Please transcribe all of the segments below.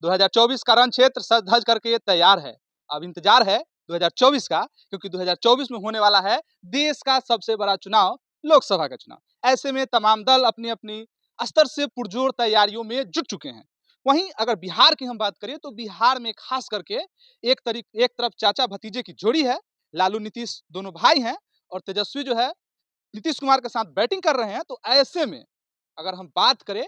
2024 का रण क्षेत्र सज धज करके तैयार है। अब इंतजार है 2024 का, क्योंकि 2024 में होने वाला है देश का सबसे बड़ा चुनाव, लोकसभा का चुनाव। ऐसे में तमाम दल अपनी अपनी स्तर से पुरजोर तैयारियों में जुट चुके हैं। वहीं अगर बिहार की हम बात करें तो बिहार में खास करके एक तरफ चाचा भतीजे की जोड़ी है, लालू नीतीश दोनों भाई हैं, और तेजस्वी जो है नीतीश कुमार के साथ बैटिंग कर रहे हैं। तो ऐसे में अगर हम बात करें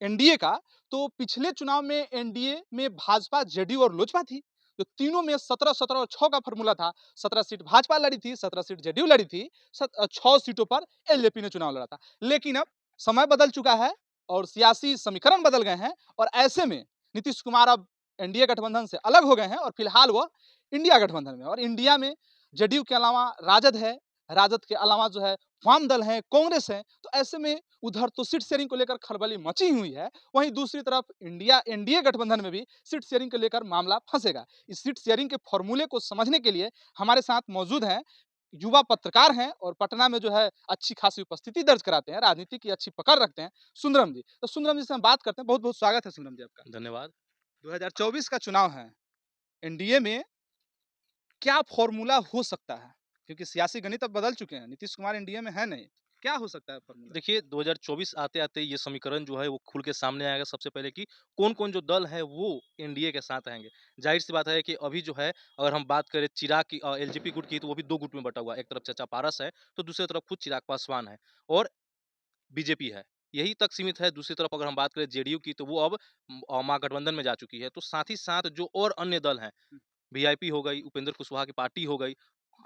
एनडीए का, तो पिछले चुनाव में एनडीए में भाजपा, जेडीयू और लोजपा थी। तो तीनों में 17-17 और 6 का फॉर्मूला था। 17 सीट भाजपा लड़ी थी, 17 सीट जेडीयू लड़ी थी, 6 सीटों पर एलजेपी ने चुनाव लड़ा था। लेकिन अब समय बदल चुका है और सियासी समीकरण बदल गए हैं, और ऐसे में नीतीश कुमार अब एनडीए गठबंधन से अलग हो गए हैं और फिलहाल वह इंडिया गठबंधन में। और इंडिया में जेडीयू के अलावा राजद है, राजद के अलावा जो है वाम दल है, कांग्रेस है। तो ऐसे में उधर तो सीट शेयरिंग को लेकर खलबली मची हुई है, वहीं दूसरी तरफ इंडिया एनडीए गठबंधन में भी सीट शेयरिंग को लेकर मामला फंसेगा। इस सीट शेयरिंग के फॉर्मूले को समझने के लिए हमारे साथ मौजूद हैं युवा पत्रकार हैं और पटना में जो है अच्छी खासी उपस्थिति दर्ज कराते हैं, राजनीति की अच्छी पकड़ रखते हैं, सुंदरम जी। तो सुंदरम जी से हम बात करते हैं। बहुत बहुत स्वागत है सुंदरम जी आपका। धन्यवाद। 2024 का चुनाव है, एनडीए में क्या फॉर्मूला हो सकता है? क्योंकि सियासी गणित अब बदल चुके हैं, नीतीश कुमार एनडीए में है नहीं, क्या हो सकता है फॉर्मूला? देखिए 2024 आते-आते ये समीकरण जो है वो खुल के सामने आएगा सबसे पहले कि कौन-कौन जो दल है वो एनडीए के साथ आएँगे। ज़ाहिर-सी बात है कि अभी जो है अगर हम बात करें चिराग की एलजेपी गुट की तो वो भी 2 गुट में बँटा हुआ है। एक तरफ चाचा पारस है, तो दूसरी तरफ खुद चिराग पासवान है और बीजेपी है। यही तक सीमित है। दूसरी तरफ अगर हम बात करें जेडीयू की तो वो अब महागठबंधन में जा चुकी है। तो साथ ही साथ जो और अन्य दल हैं, वीआईपी हो गई, उपेंद्र कुशवाहा की पार्टी हो गई,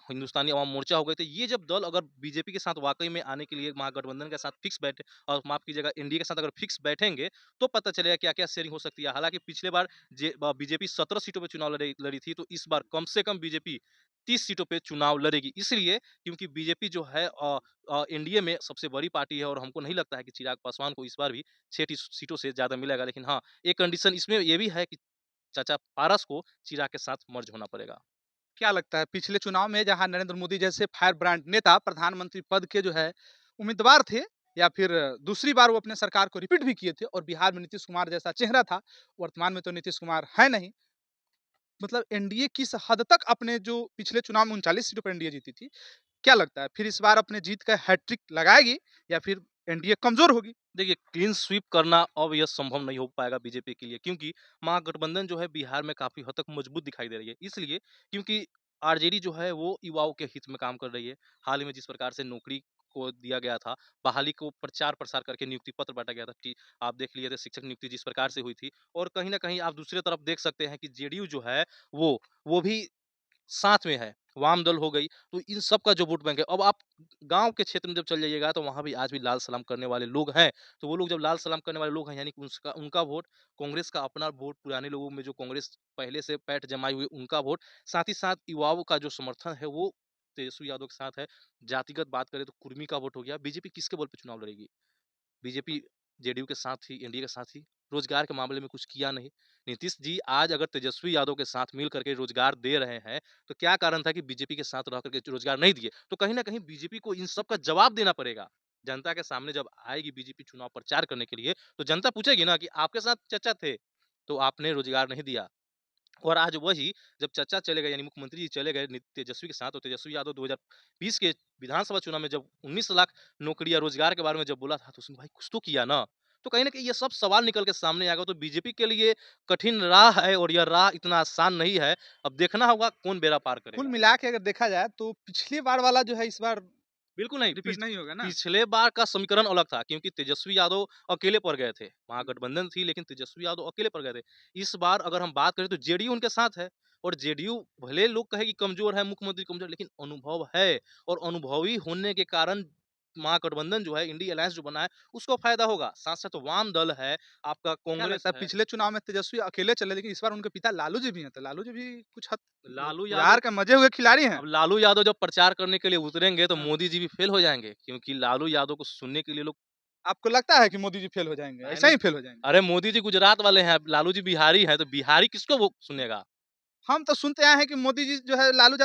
हिंदुस्तानी अवाम मोर्चा हो गई, तो ये जब दल अगर बीजेपी के साथ वाकई में आने के लिए महागठबंधन के साथ फिक्स बैठे और माफ कीजिएगा एनडीए के साथ अगर फिक्स बैठेंगे तो पता चलेगा क्या-क्या शेयरिंग हो सकती है। हालाँकि पिछले बार बीजेपी 17 सीटों पे चुनाव लड़ी लड़ी थी, तो इस बार कम से कम बीजेपी 30 सीटों पे चुनाव लड़ेगी। इसलिए क्योंकि बीजेपी जो है एनडीए में सबसे बड़ी पार्टी है और हमको नहीं लगता है कि चिराग पासवान को इस बार भी 6 सीटों से ज़्यादा मिलेगा। लेकिन हाँ, एक कंडीशन इसमें ये भी है कि चाचा पारस को चिराग के साथ मर्ज होना पड़ेगा। क्या लगता है पिछले चुनाव में जहां नरेंद्र मोदी जैसे फायर ब्रांड नेता प्रधानमंत्री पद के जो है उम्मीदवार थे, या फिर दूसरी बार वो अपने सरकार को रिपीट भी किए थे, और बिहार में नीतीश कुमार जैसा चेहरा था, वर्तमान में तो नीतीश कुमार है नहीं। मतलब एनडीए किस हद तक अपने जो पिछले चुनाव में 39 सीटों पर एनडीए जीती थी, क्या लगता है फिर इस बार अपने जीत का हैट्रिक लगाएगी या फिर एनडीए कमजोर होगी? देखिए क्लीन स्वीप करना अब यह संभव नहीं हो पाएगा बीजेपी के लिए क्योंकि महागठबंधन जो है बिहार में काफी हद तक मजबूत दिखाई दे रही है इसलिए क्योंकि आरजेडी जो है वो युवाओं के हित में काम कर रही है। हाल ही में जिस प्रकार से नौकरी को दिया गया था, बहाली को प्रचार प्रसार करके नियुक्ति पत्र बांटा गया था कि आप देख लिए थे शिक्षक नियुक्ति जिस प्रकार से हुई थी। और कहीं ना कहीं आप दूसरी तरफ देख सकते हैं कि जेडीयू जो है वो भी साथ में है, वाम दल हो गई, तो इन सब का जो वोट बैंक है, अब आप गाँव के क्षेत्र में जब चल जाइएगा तो वहाँ भी आज भी लाल सलाम करने वाले लोग हैं। तो वो लोग जब लाल सलाम करने वाले लोग हैं यानी कि उसका उनका वोट, कांग्रेस का अपना वोट, पुराने लोगों में जो कांग्रेस पहले से पैठ जमाई हुई उनका वोट, साथ ही साथ युवाओं का जो समर्थन है वो तेजस्वी यादव के साथ है। जातिगत बात करें तो कुर्मी का वोट हो गया। बीजेपी किसके बल पे चुनाव लड़ेगी? बीजेपी जेडीयू के साथ थी, एनडीए के साथ थी, रोजगार के मामले में कुछ किया नहीं। नीतीश जी आज अगर तेजस्वी यादव के साथ मिल करके रोजगार दे रहे हैं, तो क्या कारण था कि बीजेपी के साथ रह करके रोजगार नहीं दिए? तो कहीं न कहीं बीजेपी को इन सब का जवाब देना पड़ेगा। जनता के सामने जब आएगी बीजेपी चुनाव प्रचार करने के लिए, तो जनता पूछेगी ना कि आपके साथ चाचा थे, तो आपने रोजगार नहीं दिया। और आज वही जब चर्चा चले गए यानी मुख्यमंत्री जी चले गए तेजस्वी के साथ, और तेजस्वी यादव 2020 के विधानसभा चुनाव में जब 19 लाख नौकरी या रोजगार के बारे में जब बोला था तो उसने भाई कुछ तो किया ना। तो कहीं ना कहीं ये सब सवाल निकल के सामने आएगा। तो बीजेपी के लिए कठिन राह है और यह राह इतना आसान नहीं है। अब देखना होगा कौन बेड़ा पार कुल करेगा। मिला के अगर देखा जाए तो पिछली बार वाला जो है इस बार बिल्कुल नहीं। रिपीट नहीं होगा ना? पिछले बार का समीकरण अलग था क्योंकि तेजस्वी यादव अकेले पड़ गए थे। महागठबंधन थी लेकिन तेजस्वी यादव अकेले पड़ गए थे। इस बार अगर हम बात करें तो जेडीयू उनके साथ है और जेडीयू भले लोग कहे कि कमजोर है, मुख्यमंत्री कमजोर, लेकिन अनुभव है और अनुभवी होने के कारण महागठबंधन जो है, इंडिया अलायंस जो बना है, उसको फायदा होगा। साथ-साथ वाम दल है, आपका क्या कांग्रेस लगता है है। पिछले चुनाव में तेजस्वी अकेले चले, लेकिन इस बार उनके पिता लालू जी भी हैं, तो लालू जी भी कुछ हद लालू बिहार यादव के मजे हुए खिलाड़ी हैं। अब लालू यादव जब प्रचार करने के लिए उतरेंगे तो हाँ। मोदी जी भी फेल हो जाएँगे क्योंकि लालू यादव को सुनने के लिए लोग आपको लगता है कि मोदी जी फेल हो जाएँगे? नहीं, ऐसा नहीं। ही फेल हो जाएँगे? अरे मोदी जी गुजरात वाले हैं, अब लालू जी बिहारी हैं, तो बिहारी किसको वो सुनेगा? हम तो सुनते आए हैं कि मोदी जी जो है लालू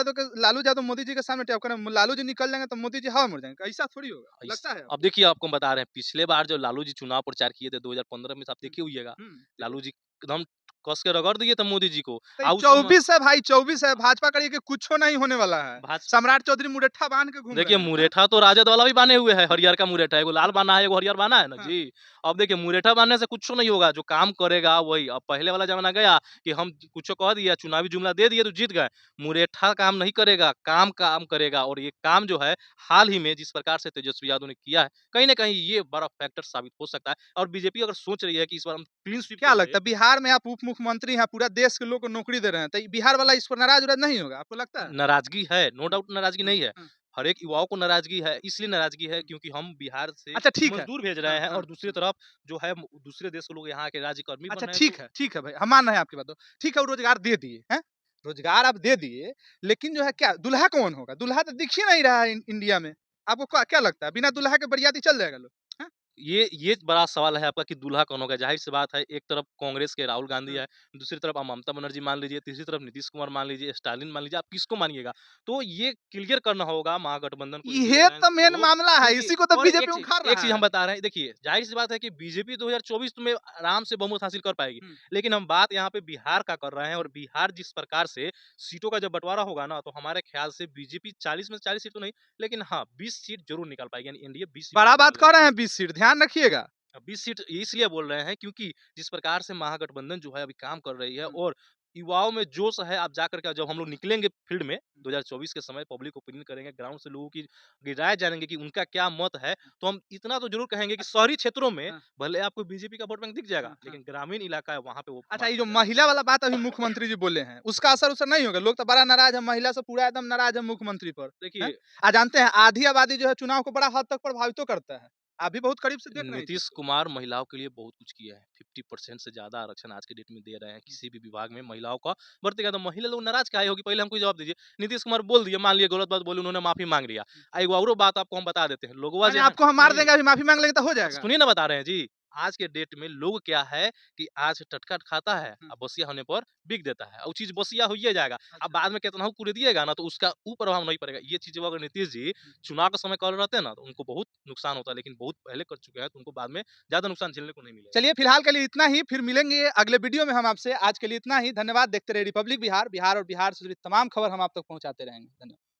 यादव मोदी जी के सामने टक्कर में लालू जी निकल जाएँगे तो मोदी जी हवा में उड़ जाएँगे। ऐसा थोड़ी होगा, इस लगता है अब आपको? देखिए आपको हम बता रहे हैं, पिछले बार जब लालू जी चुनाव प्रचार किए थे 2015 में, तो आप हुँ, देखे होइएगा, हुँ, देखिए। लालू जी एकदम कस के रगड़ दिए थे मोदी जी को। तो आ उस समय 24 है भाई, 24 है, भाजपा करिए कि कुछो नहीं होने वाला है। भाज सम्राट चौधरी मुरेट्ठा बाँध के घूम रहे देखिए, हैं। हाँ, मुरेठा तो राजद वाला भी बाँधे हुए है, हरियर का मुरेठा, एगो लाल हाँ, बाँधा है, एगो हरियर बाँधा है ना हाँ। जी। अब देखिए मुरेठा बाँधने से कुछ नहीं होगा, जो काम करेगा वही। अब पहले वाला ज़माना गया कि हम कुछो कह दिया, चुनावी जुमला दे दिए तो जीत गए। मुरेठा काम नहीं करेगा, काम काम करेगा और ये काम जो है हाल ही में जिस प्रकार से तेजस्वी यादव ने किया है, कहीं न कहीं ये बड़ा फैक्टर साबित हो सकता है और बीजेपी अगर सोच रही है कि इस बार हम क्लीन स्वीप क्या करके लगता है बिहार में आप उप मुख्यमंत्री हैं, पूरा देश के लोग को नौकरी दे रहे हैं, तो बिहार वाला इस पर नाराज़-वाराज़ नहीं होगा, आपको लगता है? नाराज़गी है, नो हुँ, डाउट नाराज़गी हुँ, नहीं है। हुँ, हर एक युवाओं को नाराज़गी है, इसलिए नाराज़गी है हुँ। क्योंकि हम बिहार से अच्छा ठीक है। मज़दूर भेज रहे हाँ, हैं हाँ, और दूसरी हाँ। तरफ जो है दूसरे देश के लोग यहाँ के राज्यकर्मी बन अच्छा रहे हैं तो ठीक है भाई, हम मान रहे हैं आपकी बात को। ठीक है वो रोज़गार दे दिए, हैं? रोज़गार आप दे दिए, लेकिन जो है क्या दूल्हा कौन होगा? दूल्हा तो दिख ही नहीं रहा है इंडिया में। आपको क्या क्या लगता है बिना दूल्हा के बरियाती चल जाएगा लोग? हैं? ये बड़ा सवाल है आपका कि दूल्हा कौन होगा? ज़ाहिर-सी बात है, एक तरफ कांग्रेस के राहुल गांधी हाँ। है, दूसरी तरफ आप ममता बनर्जी मान लीजिए, तीसरी तरफ नीतीश कुमार मान लीजिए, स्टालिन मान लीजिए, आप किसको मानिएगा? तो ये क्लियर करना होगा महागठबंधन को, इंडिया ये अलायंस तो मेन को मामला है, क्योंकि इसी को तो और बीजेपी उखाड़ एक रहा चीज़ हम है। बता रहे हैं, देखिए, ज़ाहिर-सी बात है कि बीजेपी 2024 में आराम से बहुमत हासिल कर पाएगी। हुँ। लेकिन हम बात यहाँ पे बिहार का कर रहे हैं और बिहार जिस प्रकार से सीटों का जब बँटवारा होगा ना, तो हमारे ख्याल से बीजेपी 40 में से 40 सीट तो नहीं, लेकिन हाँ, 20 सीट ज़रूर निकाल पाएगी, यानी एनडीए 20 सीट बड़ा ज़रूर बात निकालेगा। कह रहे हैं 20 सीट, ध्यान रखिएगा। 20 सीट इसलिए बोल रहे हैं क्योंकि जिस प्रकार से महागठबंधन जो है अभी काम कर रही है हुँ, और युवाओं में जोश है, आप जाकर के जब हम लोग निकलेंगे फील्ड में 2024 के समय पब्लिक ओपिनियन करेंगे, ग्राउंड से लोगों की राय जानेंगे कि उनका क्या मत है, तो हम इतना तो जरूर कहेंगे कि शहरी क्षेत्रों में हाँ, भले आपको बीजेपी का वोट बैंक दिख जाएगा, हाँ, हाँ। लेकिन ग्रामीण इलाका है वहां पे वो अच्छा मात ये जो खा जाएगा। महिला वाला बात अभी मुख्यमंत्री जी बोले हैं, उसका असर-उसर नहीं होगा? लोग तो बड़ा नाराज़ है, महिला से पूरा एकदम नाराज़ है मुख्यमंत्री पर, हैं? देखिए, जानते हैं आधी आबादी जो है चुनाव को बड़ा हद तक प्रभावितो करता है। आप भी बहुत करीब से देख रहे हैं इस चीज़ नीतीश को। कुमार महिलाओं के लिए बहुत कुछ किया है। 50% से ज़्यादा आरक्षण आज के डेट में दे रहे हैं, किसी भी विभाग में महिलाओं का बढ़तेगा तो महिला लोग नाराज़ काहे होगी? पहले हमको ये जवाब दीजिए। नीतीश कुमार बोल दिए, मान लिया गलत बात बोले, उन्होंने माफ़ी माँग लिया। एगो औरो बात आपको हम बता देते हैं, लोगवा माने जो है आपको हम मार सुनिए, देंगे, अभी माफ़ी माँग लेंगे तो हो जाएगा? सुनिए ना बता रहे हैं जी। आज के डेट में लोग क्या है कि आज टटका खाता है, हुँ, अब बसिया होने पर बिक देता है। और वो चीज़ बसिया होइए जाएगा। अब अच्छा। बाद में कितनाहू कूड़ दिएगा ना तो उसका प्रभाव नहीं पड़ेगा। ये चीज़ें अगर नीतीश जी हुँ। चुनाव के समय कर रहते हैं ना तो उनको बहुत नुकसान होता है, लेकिन बहुत पहले कर चुके हैं तो उनको बाद में ज़्यादा नुकसान झेलने को नहीं मिलेगा। चलिए फिलहाल के लिए इतना ही, फिर मिलेंगे अगले वीडियो में हम आपसे। आज के लिए इतना ही, धन्यवाद। देखते रहिए रिपब्लिक बिहार। बिहार और बिहार से जुड़ी तमाम खबर हम आप तक पहुँचाते रहेंगे। धन्यवाद।